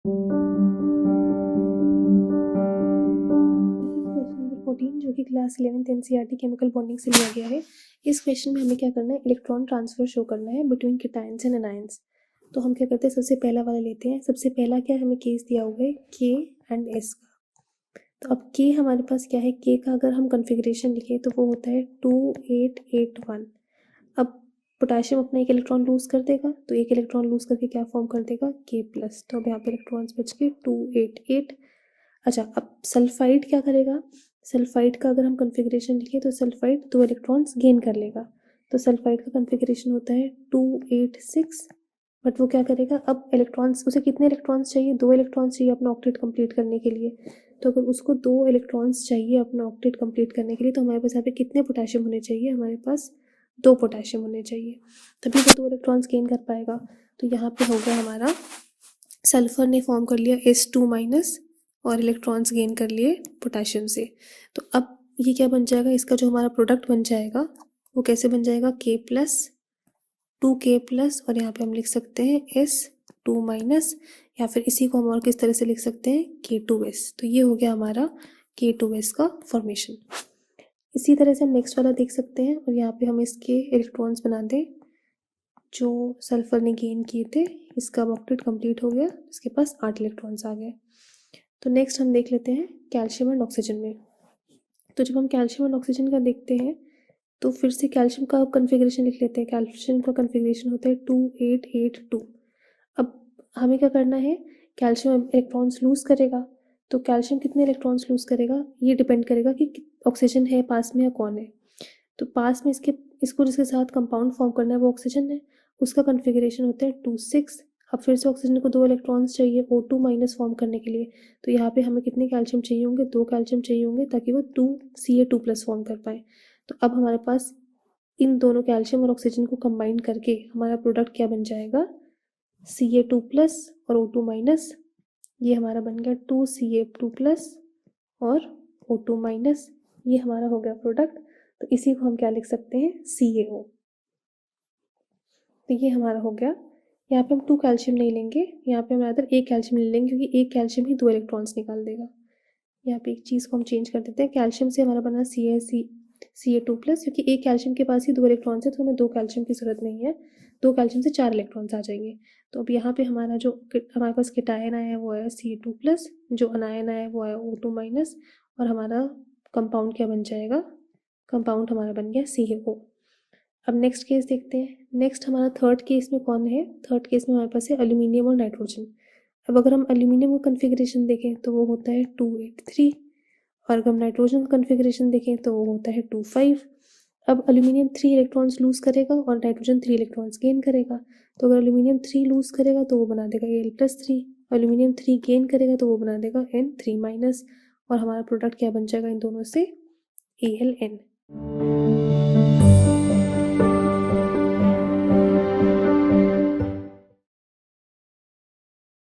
Question number 14 जो कि class 11th NCERT chemical bonding से लिया गया है। इस क्वेश्चन में हमें क्या करना है, इलेक्ट्रॉन ट्रांसफर शो करना है बिटवीन केटायंस एंड एनायंस। तो हम क्या करते हैं, सबसे पहला वाला लेते हैं। सबसे पहला क्या हमें केस दिया हुआ है, के एंड एस का। तो अब के हमारे पास क्या है, के का अगर हम कन्फिग्रेशन लिखें तो वो होता है 2881। अब पोटेशियम अपना एक इलेक्ट्रॉन लूज कर देगा, तो एक इलेक्ट्रॉन लूज करके क्या फॉर्म कर देगा, के प्लस। तो अब यहाँ पे इलेक्ट्रॉन्स बच के 288। अच्छा, अब सल्फाइड क्या करेगा, सल्फाइड का अगर हम कन्फिग्रेशन लिखें तो सल्फाइड 2 इलेक्ट्रॉन्स गेन कर लेगा। तो सल्फाइड का कन्फिग्रेशन होता है 286। बट वो क्या करेगा, अब इलेक्ट्रॉन्स, उसे कितने इलेक्ट्रॉन्स चाहिए, 2 इलेक्ट्रॉन्स चाहिए अपना ऑक्टेट कंप्लीट करने के लिए। तो अगर उसको 2 इलेक्ट्रॉन्स चाहिए अपना ऑक्टेट कंप्लीट करने के लिए, तो हमारे पास यहाँ पे कितने पोटेशियम होने चाहिए, हमारे पास 2 पोटेशियम होने चाहिए, तभी वो 2 इलेक्ट्रॉन्स गेन कर पाएगा। तो यहाँ पे हो गया हमारा, सल्फर ने फॉर्म कर लिया S2- और इलेक्ट्रॉन्स गेन कर लिए पोटेशियम से। तो अब ये क्या बन जाएगा, इसका जो हमारा प्रोडक्ट बन जाएगा वो कैसे बन जाएगा, K+, 2K+, और यहाँ पे हम लिख सकते हैं S2-, या फिर इसी को हम और किस तरह से लिख सकते हैं, K2S। तो ये हो गया हमारा K2S का फॉर्मेशन। इसी तरह से हम नेक्स्ट वाला देख सकते हैं, और यहाँ पे हम इसके इलेक्ट्रॉन्स बना दें जो सल्फर ने गेन किए थे। इसका ऑक्टेट कंप्लीट हो गया, इसके पास 8 इलेक्ट्रॉन्स आ गए। तो नेक्स्ट हम देख लेते हैं कैल्शियम एंड ऑक्सीजन में। तो जब हम कैल्शियम एंड ऑक्सीजन का देखते हैं तो फिर से कैल्शियम का कन्फिग्रेशन लिख लेते हैं। कैल्शियम का कन्फिग्रेशन होता है 2882। अब हमें क्या करना है, कैल्शियम इलेक्ट्रॉन्स लूज करेगा, तो कैल्शियम कितने इलेक्ट्रॉन्स लूज करेगा, ये डिपेंड करेगा कि ऑक्सीजन है पास में या कौन है। तो पास में इसको जिसके साथ कंपाउंड फॉर्म करना है वो ऑक्सीजन है, उसका कन्फिग्रेशन होता है 26। अब फिर से ऑक्सीजन को 2 इलेक्ट्रॉन्स चाहिए O2- फॉर्म करने के लिए। तो यहाँ पे हमें कितने कैल्शियम चाहिए होंगे, 2 कैल्शियम चाहिए होंगे ताकि वो 2Ca2+ फॉर्म कर पाए। तो अब हमारे पास इन दोनों कैल्शियम और ऑक्सीजन को कंबाइन करके हमारा प्रोडक्ट क्या बन जाएगा, Ca2+ और O2-। ये हमारा बन गया 2Ca2+ और O2-। ये हमारा हो गया प्रोडक्ट। तो इसी को हम क्या लिख सकते हैं, CaO। तो ये हमारा हो गया। यहाँ पे हम 2 कैल्शियम नहीं लेंगे, यहाँ पे हम अदर 1 कैल्शियम ले लेंगे, क्योंकि 1 कैल्शियम ही 2 इलेक्ट्रॉन्स निकाल देगा। यहाँ पे एक चीज़ को हम चेंज कर देते हैं, कैल्शियम से हमारा बना Ca2+, क्योंकि 1 कैल्शियम के पास ही 2 इलेक्ट्रॉन्स है, तो हमें 2 कैल्शियम की ज़रूरत नहीं है। 2 कैल्शियम से 4 इलेक्ट्रॉन्स आ जाएंगे। तो अब यहाँ पे हमारा जो हमारे पास केटायन आया है वो आया Ca2+, जो अनायन आया है वो आया O2-, और हमारा कंपाउंड क्या बन जाएगा, कंपाउंड हमारा बन गया CaO। अब नेक्स्ट केस देखते हैं। नेक्स्ट हमारा थर्ड केस में कौन है, थर्ड केस में हमारे पास है एल्यूमिनियम और नाइट्रोजन। अब अगर हम एल्यूमिनियम का कन्फिग्रेशन देखें तो वो होता है 283, और अगर हम नाइट्रोजन का कन्फिग्रेशन देखें तो वो होता है 25। अब एल्यूमिनियम 3 इलेक्ट्रॉन्स लूज करेगा और नाइट्रोजन 3 इलेक्ट्रॉन्स गेन करेगा। तो अगर एल्यूमिनियम 3 लूज करेगा तो वो बना देगा Al+3, एल्यूमिनियम 3 गेन करेगा तो वो बना देगा N3-, और हमारा प्रोडक्ट क्या बन जाएगा इन दोनों से, AlN।